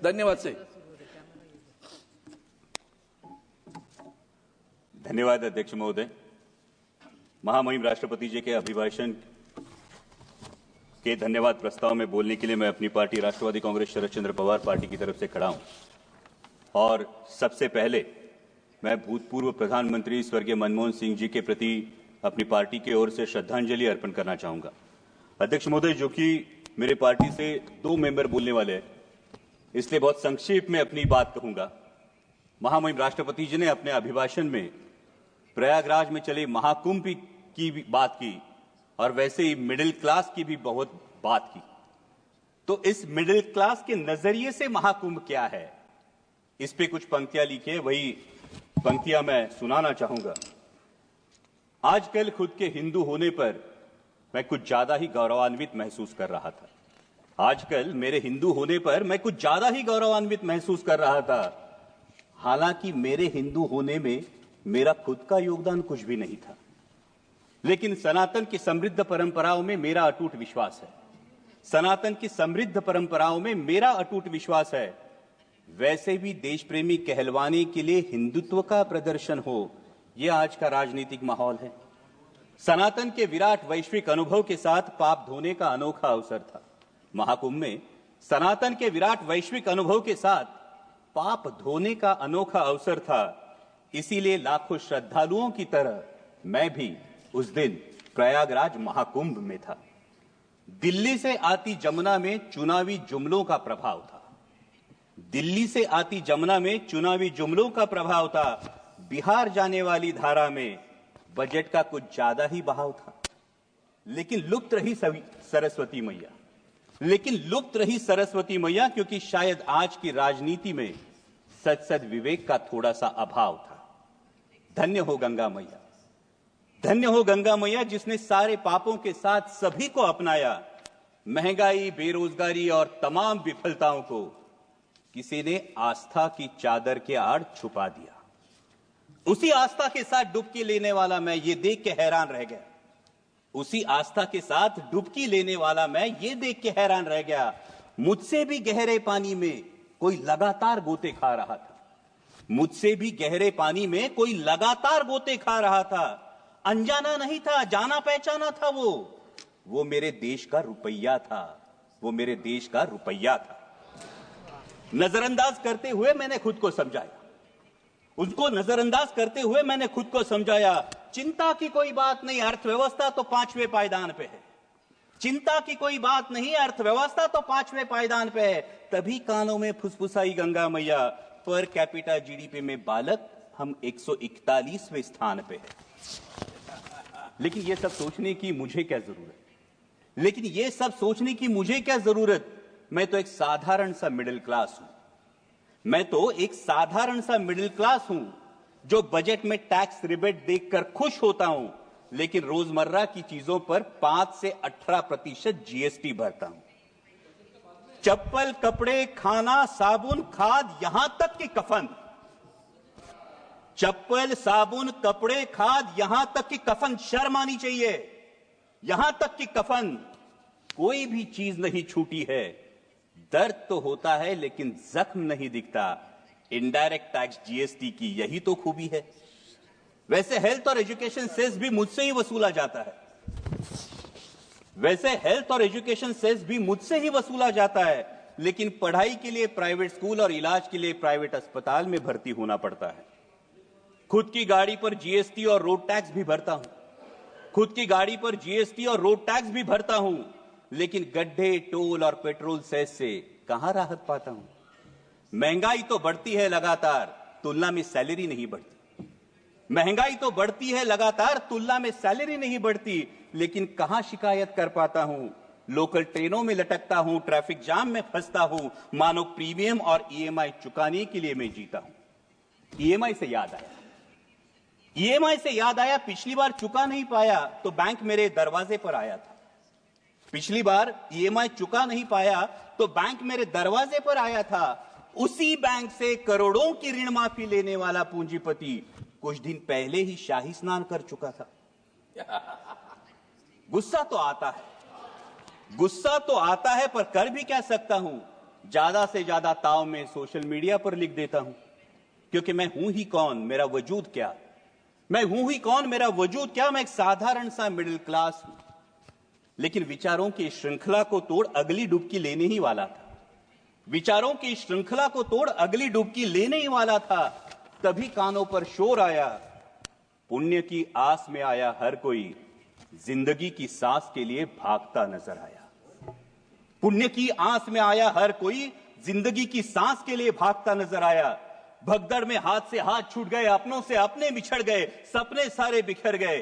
धन्यवाद से। धन्यवाद अध्यक्ष महोदय। महामहिम राष्ट्रपति जी के अभिभाषण के धन्यवाद प्रस्ताव में बोलने के लिए मैं अपनी पार्टी राष्ट्रवादी कांग्रेस शरद चंद्र पवार पार्टी की तरफ से खड़ा हूं और सबसे पहले मैं भूतपूर्व प्रधानमंत्री स्वर्गीय मनमोहन सिंह जी के प्रति अपनी पार्टी की ओर से श्रद्धांजलि अर्पण करना चाहूंगा। अध्यक्ष महोदय, जो कि मेरे पार्टी से 2 मेंबर बोलने वाले हैं, इसलिए बहुत संक्षेप में अपनी बात कहूंगा। महामहिम राष्ट्रपति जी ने अपने अभिभाषण में प्रयागराज में चले महाकुंभ की भी बात की और वैसे ही मिडिल क्लास की भी बहुत बात की। तो इस मिडिल क्लास के नजरिए से महाकुंभ क्या है, इस पे कुछ पंक्तियां लिखी है, वही पंक्तियां मैं सुनाना चाहूंगा। आजकल खुद के हिंदू होने पर मैं कुछ ज्यादा ही गौरवान्वित महसूस कर रहा था। आजकल मेरे हिंदू होने पर मैं कुछ ज्यादा ही गौरवान्वित महसूस कर रहा था। हालांकि मेरे हिंदू होने में मेरा खुद का योगदान कुछ भी नहीं था, लेकिन सनातन की समृद्ध परंपराओं में मेरा अटूट विश्वास है। सनातन की समृद्ध परंपराओं में मेरा अटूट विश्वास है। वैसे भी देश प्रेमी कहलवाने के लिए हिंदुत्व का प्रदर्शन हो, यह आज का राजनीतिक माहौल है। सनातन के विराट वैश्विक अनुभव के साथ पाप धोने का अनोखा अवसर था। महाकुंभ में सनातन के विराट वैश्विक अनुभव के साथ पाप धोने का अनोखा अवसर था। इसीलिए लाखों श्रद्धालुओं की तरह मैं भी उस दिन प्रयागराज महाकुंभ में था। दिल्ली से आती जमुना में चुनावी जुमलों का प्रभाव था। दिल्ली से आती जमुना में चुनावी जुमलों का प्रभाव था। बिहार जाने वाली धारा में बजट का कुछ ज्यादा ही बहाव था। लेकिन लुप्त रही सरस्वती मैया, क्योंकि शायद आज की राजनीति में सद विवेक का थोड़ा सा अभाव था। धन्य हो गंगा मैया, धन्य हो गंगा मैया, जिसने सारे पापों के साथ सभी को अपनाया। महंगाई, बेरोजगारी और तमाम विफलताओं को किसी ने आस्था की चादर के आड़ छुपा दिया। उसी आस्था के साथ डुबकी लेने वाला मैं ये देख के हैरान रह गया। उसी आस्था के साथ डुबकी लेने वाला मैं ये देख के हैरान रह गया। मुझसे भी गहरे पानी में कोई लगातार गोते खा रहा था। मुझसे भी गहरे पानी में कोई लगातार गोते खा रहा था। अनजाना नहीं था, जाना पहचाना था। वो मेरे देश का रुपया था। वो मेरे देश का रुपया था। नजरअंदाज करते हुए मैंने खुद को समझाया। उसको नजरअंदाज करते हुए मैंने खुद को समझाया। चिंता की कोई बात नहीं, अर्थव्यवस्था तो 5वें पायदान पे है। चिंता की कोई बात नहीं, अर्थव्यवस्था तो 5वें पायदान पे है। तभी कानों में फुसफुसाई गंगा मैया, पर कैपिटा जीडीपी में बालक हम 141वें स्थान पे है। लेकिन ये सब सोचने की मुझे क्या जरूरत? मैं तो एक साधारण सा मिडिल क्लास हूं। जो बजट में टैक्स रिबेट देखकर खुश होता हूं, लेकिन रोजमर्रा की चीजों पर 5 से 18% जीएसटी भरता हूं। चप्पल, कपड़े, खाना, साबुन, खाद, यहां तक कि कफन। चप्पल, साबुन, कपड़े, खाद, यहां तक कि कफन। शर्म आनी चाहिए। यहां तक कि कफन, कोई भी चीज नहीं छूटी है। दर्द तो होता है लेकिन जख्म नहीं दिखता। इनडायरेक्ट टैक्स जीएसटी की यही तो खूबी है। वैसे हेल्थ और एजुकेशन सेस भी मुझसे ही वसूला जाता है। लेकिन पढ़ाई के लिए प्राइवेट स्कूल और इलाज के लिए प्राइवेट अस्पताल में भर्ती होना पड़ता है। खुद की गाड़ी पर जीएसटी और रोड टैक्स भी भरता हूं। लेकिन गड्ढे, टोल और पेट्रोल सेस से कहां राहत पाता हूं। महंगाई तो बढ़ती है लगातार, तुलना में सैलरी नहीं बढ़ती। लेकिन कहां शिकायत कर पाता हूं। लोकल ट्रेनों में लटकता हूं, ट्रैफिक जाम में फंसता हूं। मानो प्रीमियम और ईएमआई चुकाने के लिए मैं जीता हूं। ईएमआई से याद आया, पिछली बार चुका नहीं पाया तो बैंक मेरे दरवाजे पर आया था। उसी बैंक से करोड़ों की ऋण माफी लेने वाला पूंजीपति कुछ दिन पहले ही शाही स्नान कर चुका था। गुस्सा तो आता है, पर कर भी क्या सकता हूं। ज्यादा से ज्यादा ताव में सोशल मीडिया पर लिख देता हूं, क्योंकि मैं हूं ही कौन, मेरा वजूद क्या। मैं हूं ही कौन, मेरा वजूद क्या। मैं एक साधारण सा मिडिल क्लास हूं, लेकिन विचारों की श्रृंखला को तोड़ अगली डुबकी लेने ही वाला था। विचारों की श्रृंखला को तोड़ अगली डुबकी लेने ही वाला था। तभी कानों पर शोर आया, पुण्य की आस में आया हर कोई, जिंदगी की सांस के लिए भागता नजर आया। पुण्य की आस में आया हर कोई, जिंदगी की सांस के लिए भागता नजर आया। भगदड़ में हाथ से हाथ छूट गए, अपनों से अपने बिछड़ गए, सपने सारे बिखर गए,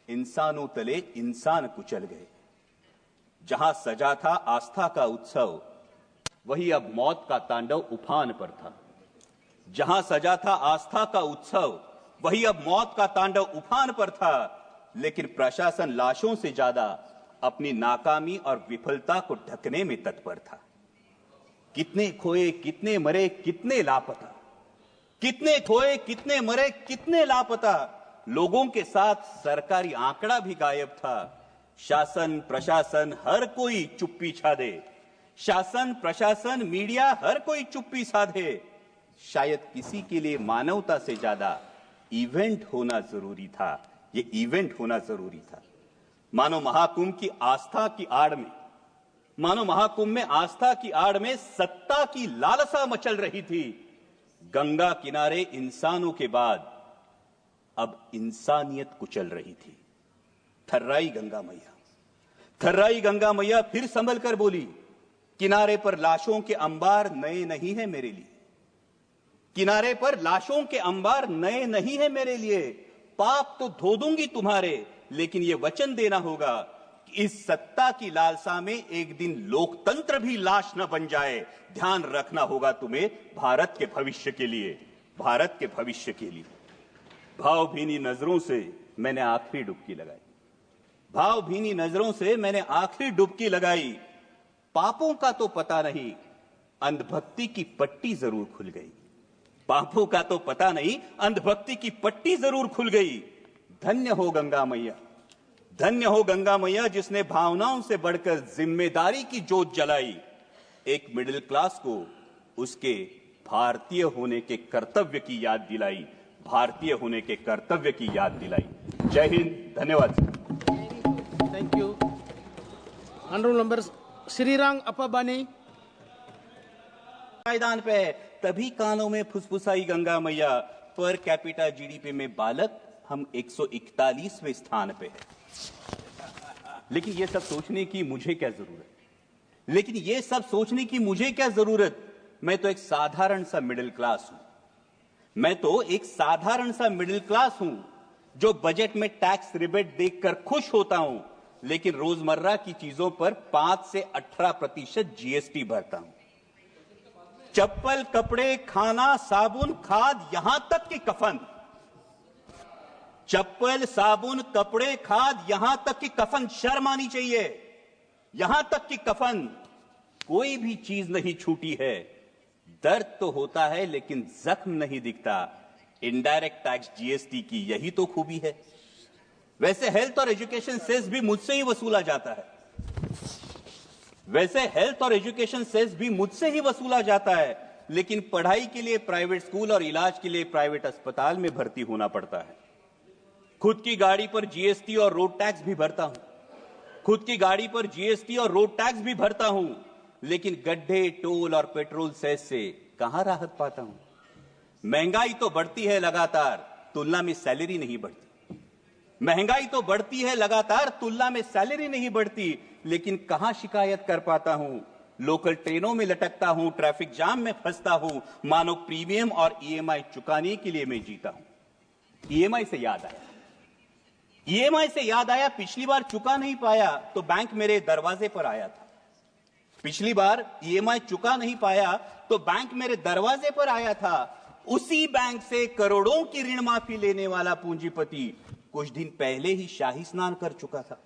इंसानों तले इंसान कुचल गए। जहां सजा था आस्था का उत्सव, वही अब मौत का तांडव उफान पर था। जहां सजा था आस्था का उत्सव, वही अब मौत का तांडव उफान पर था। लेकिन प्रशासन लाशों से ज्यादा अपनी नाकामी और विफलता को ढकने में तत्पर था। कितने खोए, कितने मरे, कितने लापता, कितने खोए, कितने मरे, कितने लापता। लोगों के साथ सरकारी आंकड़ा भी गायब था। शासन प्रशासन हर कोई चुप्पी छादे, शासन प्रशासन मीडिया हर कोई चुप्पी साधे। शायद किसी के लिए मानवता से ज्यादा इवेंट होना जरूरी था। ये इवेंट होना जरूरी था। मानो महाकुंभ की आस्था की आड़ में, मानो महाकुंभ में आस्था की आड़ में सत्ता की लालसा मचल रही थी। गंगा किनारे इंसानों के बाद अब इंसानियत कुचल रही थी। थर्राई गंगा मैया, थर्राई गंगा मैया फिर संभल कर बोली, किनारे पर लाशों के अंबार नए नहीं है मेरे लिए। किनारे पर लाशों के अंबार नए नहीं है मेरे लिए। पाप तो धो दूंगी तुम्हारे, लेकिन यह वचन देना होगा कि इस सत्ता की लालसा में एक दिन लोकतंत्र भी लाश न बन जाए। ध्यान रखना होगा तुम्हें भारत के भविष्य के लिए, भारत के भविष्य के लिए। भावभीनी नजरों से मैंने आखिरी डुबकी लगाई, भावभीनी नजरों से मैंने आखिरी डुबकी लगाई। पापों का तो पता नहीं, अंधभक्ति की पट्टी जरूर खुल गई। पापों का तो पता नहीं, अंधभक्ति की पट्टी जरूर खुल गई। धन्य हो गंगा मैया, धन्य हो गंगा मैया, जिसने भावनाओं से बढ़कर जिम्मेदारी की जोत जलाई। एक मिडिल क्लास को उसके भारतीय होने के कर्तव्य की याद दिलाई, भारतीय होने के कर्तव्य की याद दिलाई। जय हिंद, धन्यवाद। Thank you. Honourable member Shrirang Appabani. मैदान पे तभी कानों में फुसफुसाई गंगा मैया। पर कैपिटा जीडीपी में बालक हम 141वें स्थान पे है। लेकिन ये सब सोचने की मुझे क्या जरूरत, लेकिन ये सब सोचने की मुझे क्या जरूरत। मैं तो एक साधारण सा मिडिल क्लास हूं, मैं तो एक साधारण सा मिडिल क्लास हूं, जो बजट में टैक्स रिबेट देखकर खुश होता हूं, लेकिन रोजमर्रा की चीजों पर 5 से 18% जीएसटी भरता हूं। चप्पल, कपड़े, खाना, साबुन, खाद, यहां तक कि कफन, चप्पल, साबुन, कपड़े, खाद, यहां तक कि कफन, शर्म आनी चाहिए, यहां तक कि कफन, कोई भी चीज नहीं छूटी है। दर्द तो होता है लेकिन जख्म नहीं दिखता। इनडायरेक्ट टैक्स जीएसटी की यही तो खूबी है। वैसे हेल्थ और एजुकेशन सेस भी मुझसे ही वसूला जाता है, वैसे हेल्थ और एजुकेशन सेस भी मुझसे ही वसूला जाता है, लेकिन पढ़ाई के लिए प्राइवेट स्कूल और इलाज के लिए प्राइवेट अस्पताल में भर्ती होना पड़ता है। खुद की गाड़ी पर जीएसटी और रोड टैक्स भी भरता हूं, खुद की गाड़ी पर जीएसटी और रोड टैक्स भी भरता हूं, लेकिन गड्ढे, टोल और पेट्रोल सेस से कहां राहत पाता हूं। महंगाई तो बढ़ती है लगातार, तुलना में सैलरी नहीं बढ़ती। महंगाई तो बढ़ती है लगातार, तुलना में सैलरी नहीं बढ़ती, लेकिन कहां शिकायत कर पाता हूं। लोकल ट्रेनों में लटकता हूं, ट्रैफिक जाम में फंसता हूं, मानो प्रीमियम और ईएमआई चुकाने के लिए मैं जीता हूं। ईएमआई से याद आया, ईएमआई से याद आया, पिछली बार चुका नहीं पाया तो बैंक मेरे दरवाजे पर आया था। पिछली बार ईएमआई चुका नहीं पाया तो बैंक मेरे दरवाजे पर आया था। उसी बैंक से करोड़ों की ऋण माफी लेने वाला पूंजीपति कुछ दिन पहले ही शाही स्नान कर चुका था।